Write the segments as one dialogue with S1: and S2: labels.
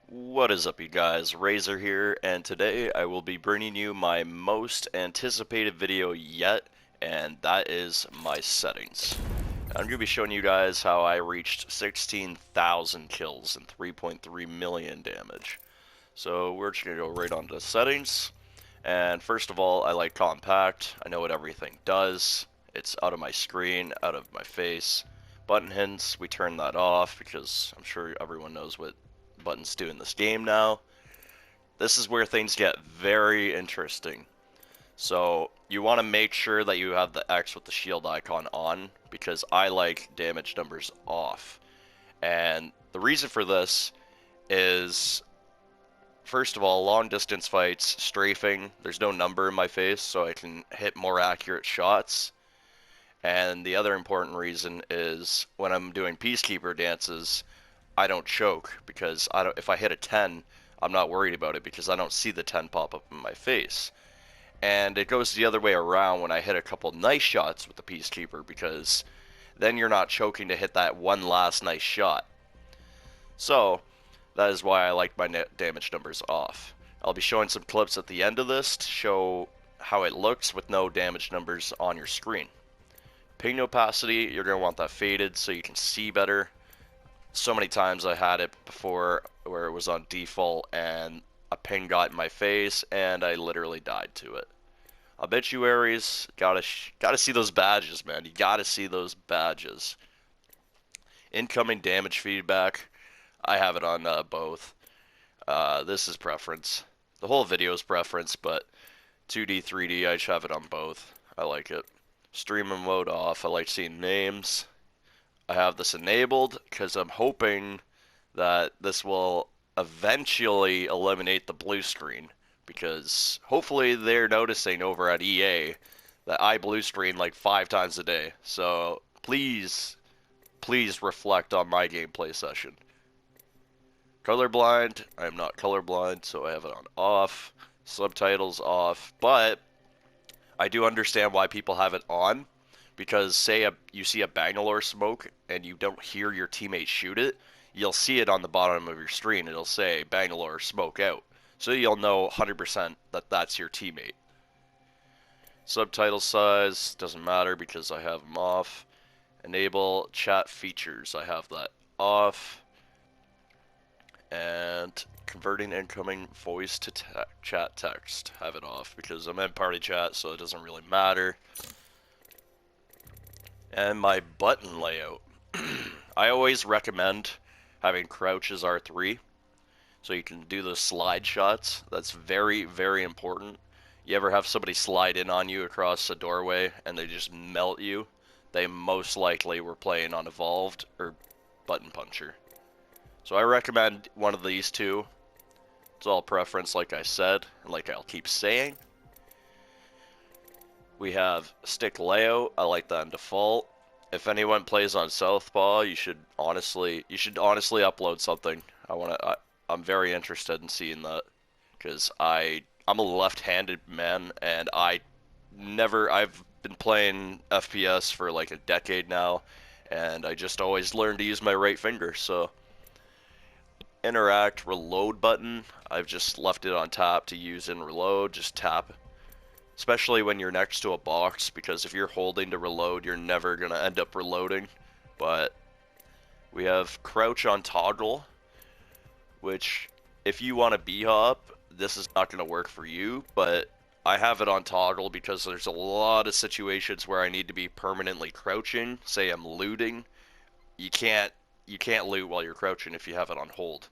S1: What is up, you guys? Razor here, and today I will be bringing you my most anticipated video yet, and that is my settings. I'm going to be showing you guys how I reached 16,000 kills and 3.3 million damage. So we're just going to go right on to settings, and first of all, I like compact. I know what everything does. It's out of my screen, out of my face. Button hints, we turn that off because I'm sure everyone knows what buttons do in this game now. This is where things get very interesting. So you want to make sure that you have the X with the shield icon on, because I like damage numbers off. And the reason for this is, first of all, long distance fights, strafing, there's no number in my face, so I can hit more accurate shots. And the other important reason is when I'm doing peacekeeper dances, I don't choke, because if I hit a 10, I'm not worried about it because I don't see the 10 pop up in my face. And it goes the other way around when I hit a couple nice shots with the peacekeeper, because then you're not choking to hit that one last nice shot. So that is why I like my damage numbers off. I'll be showing some clips at the end of this to show how it looks with no damage numbers on your screen. Ping opacity, you're going to want that faded so you can see better. So many times I had it before where it was on default and a ping got in my face and I literally died to it. Obituaries, gotta see those badges, man. You gotta see those badges. Incoming damage feedback, I have it on both. This is preference. The whole video is preference, but 2D, 3D, I just have it on both. I like it. Streamer mode off. I like seeing names. I have this enabled because I'm hoping that this will eventually eliminate the blue screen, because hopefully they're noticing over at EA that I blue screen like 5 times a day. So please, please reflect on my gameplay session. Colorblind, I'm not colorblind, so I have it on off. Subtitles off, but I do understand why people have it on, because say you see a Bangalore smoke and you don't hear your teammate shoot it, you'll see it on the bottom of your screen. It'll say Bangalore smoke out. So you'll know 100% that that's your teammate. Subtitle size, doesn't matter because I have them off. Enable chat features, I have that off. And converting incoming voice to chat text, have it off because I'm in party chat, so it doesn't really matter. And my button layout, I always recommend having crouch as R3 so you can do those slide shots. That's very, very important. You ever have somebody slide in on you across a doorway and they just melt you? They most likely were playing on Evolved or Button Puncher. So I recommend one of these two. It's all preference, like I said, and like I'll keep saying. We have stick layout. I like that in default. If anyone plays on Southpaw, you should honestly upload something. I'm very interested in seeing that, because I'm a left-handed man and I've been playing FPS for like a decade now, and I just always learned to use my right finger. So interact reload button, I've just left it on tap to use in reload. Just tap, especially when you're next to a box, because if you're holding to reload, you're never gonna end up reloading. But we have crouch on toggle, which if you want to b-hop, this is not gonna work for you, but I have it on toggle because there's a lot of situations where I need to be permanently crouching. Say I'm looting, you can't loot while you're crouching if you have it on hold.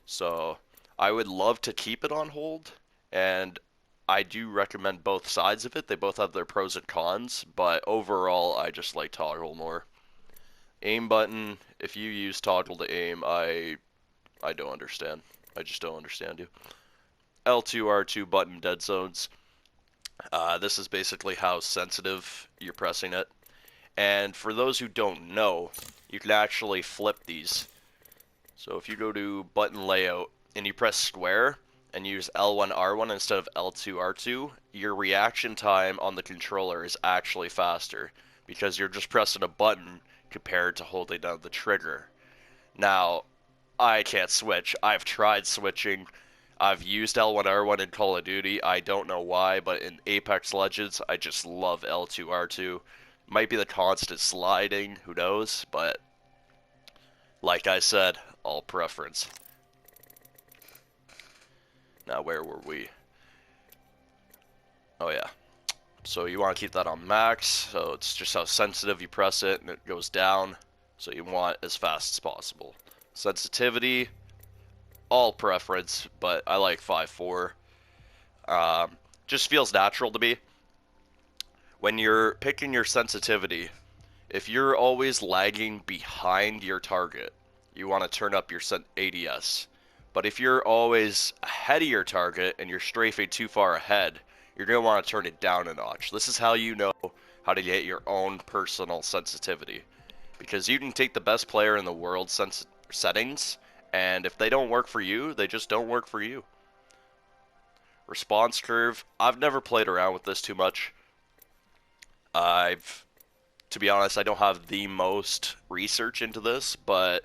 S1: So I would love to keep it on hold, and I do recommend both sides of it. They both have their pros and cons, but overall I just like toggle more. Aim button, if you use toggle to aim, I don't understand. I just don't understand you. L2, R2 button dead zones. This is basically how sensitive you're pressing it. And for those who don't know, you can actually flip these. So if you go to button layout and you press square and use L1 R1 instead of L2 R2, your reaction time on the controller is actually faster because you're just pressing a button compared to holding down the trigger. Now, I can't switch. I've tried switching. I've used L1R1 in Call of Duty. I don't know why, but in Apex Legends, I just love L2R2. Might be the constant sliding, who knows, but like I said, all preference. Now, where were we? Oh yeah. So you want to keep that on max, so it's just how sensitive you press it and it goes down. So you want as fast as possible. Sensitivity, all preference, but I like 5.4. Just feels natural to me. When you're picking your sensitivity, if you're always lagging behind your target, you want to turn up your ADS. But if you're always ahead of your target and you're strafing too far ahead, you're going to want to turn it down a notch. This is how you know how to get your own personal sensitivity. Because you can take the best player in the world settings, and if they don't work for you, they just don't work for you. Response curve, I've never played around with this too much. To be honest, I don't have the most research into this, but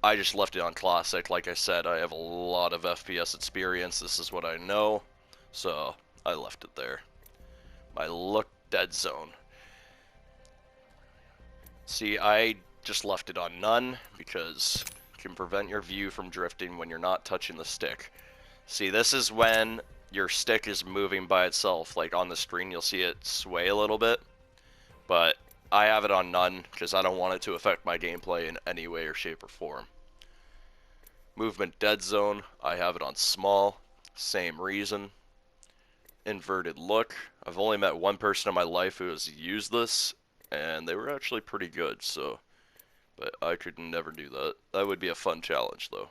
S1: I just left it on classic. Like I said, I have a lot of FPS experience. This is what I know, so I left it there. My look dead zone. See, I just left it on none because it can prevent your view from drifting when you're not touching the stick. See, this is when your stick is moving by itself. Like on the screen, you'll see it sway a little bit, but I have it on none because I don't want it to affect my gameplay in any way or shape or form. Movement dead zone, I have it on small, same reason. Inverted look, I've only met one person in my life who has used this, and they were actually pretty good, so, but I could never do that. That would be a fun challenge though.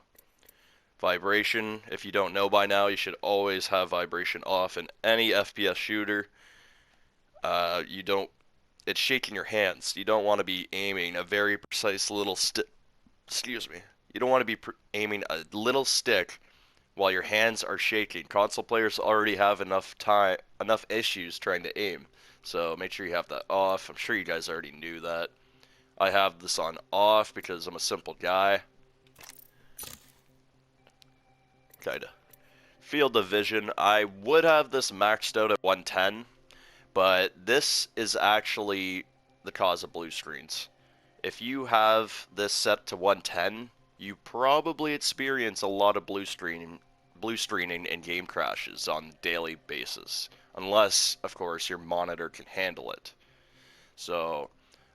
S1: Vibration, if you don't know by now, you should always have vibration off in any FPS shooter. It's shaking your hands. You don't want to be aiming a very precise little stick. Excuse me. You don't want to be aiming a little stick while your hands are shaking. Console players already have enough issues trying to aim. So make sure you have that off. I'm sure you guys already knew that. I have this on off because I'm a simple guy. Kinda. Field of vision. I would have this maxed out at 110. But this is actually the cause of blue screens. If you have this set to 110, you probably experience a lot of blue screening and game crashes on a daily basis. Unless, of course, your monitor can handle it. So,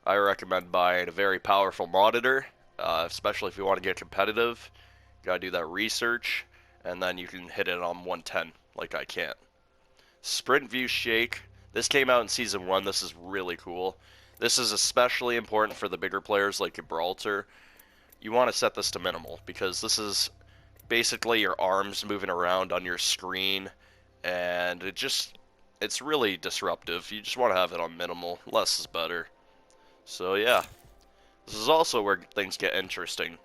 S1: I recommend buying a very powerful monitor, especially if you want to get competitive. You gotta do that research, and then you can hit it on 110, like I can. Sprint view shake. This came out in Season 1, this is really cool. This is especially important for the bigger players like Gibraltar. You want to set this to minimal, because this is basically your arms moving around on your screen, and it's really disruptive. You just want to have it on minimal, less is better. So yeah, this is also where things get interesting.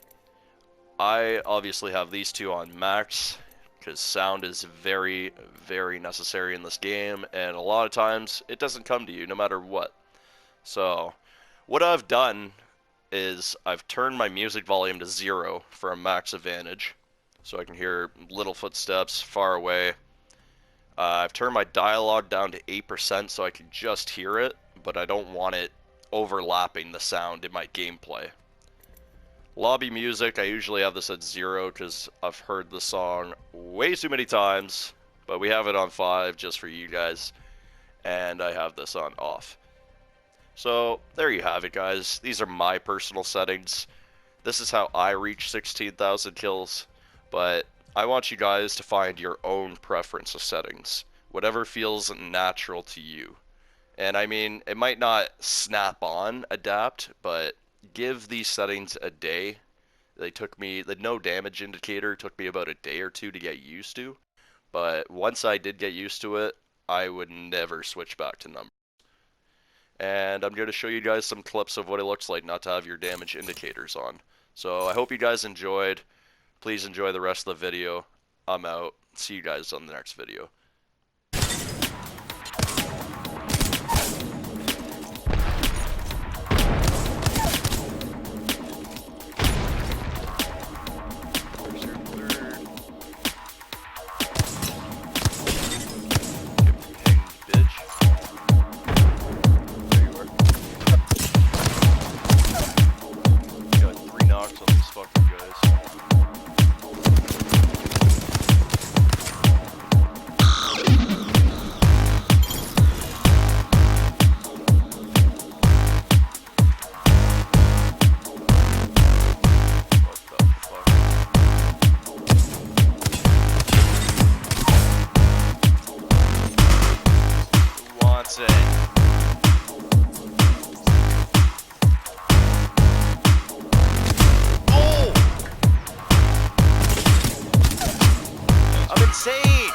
S1: I obviously have these two on max, because sound is very, very necessary in this game, and a lot of times it doesn't come to you no matter what. So, what I've done is I've turned my music volume to 0 for a max advantage, so I can hear little footsteps far away. I've turned my dialogue down to 8% so I can just hear it, but I don't want it overlapping the sound in my gameplay. Lobby music, I usually have this at 0 because I've heard the song way too many times, but we have it on 5 just for you guys, and I have this on off. So, there you have it, guys. These are my personal settings. This is how I reach 16,000 kills, but I want you guys to find your own preference of settings, whatever feels natural to you. And I mean, it might not snap on adapt, but give these settings a day. The no damage indicator took me about a day or two to get used to, but once I did get used to it, I would never switch back to numbers. And I'm going to show you guys some clips of what it looks like not to have your damage indicators on. So I hope you guys enjoyed. Please enjoy the rest of the video. I'm out. See you guys on the next video. insane.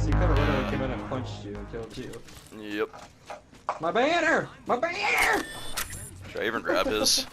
S2: He could have literally came in and punched you and killed you.
S1: Yep.
S2: My banner! My banner!
S1: Should I even grab his?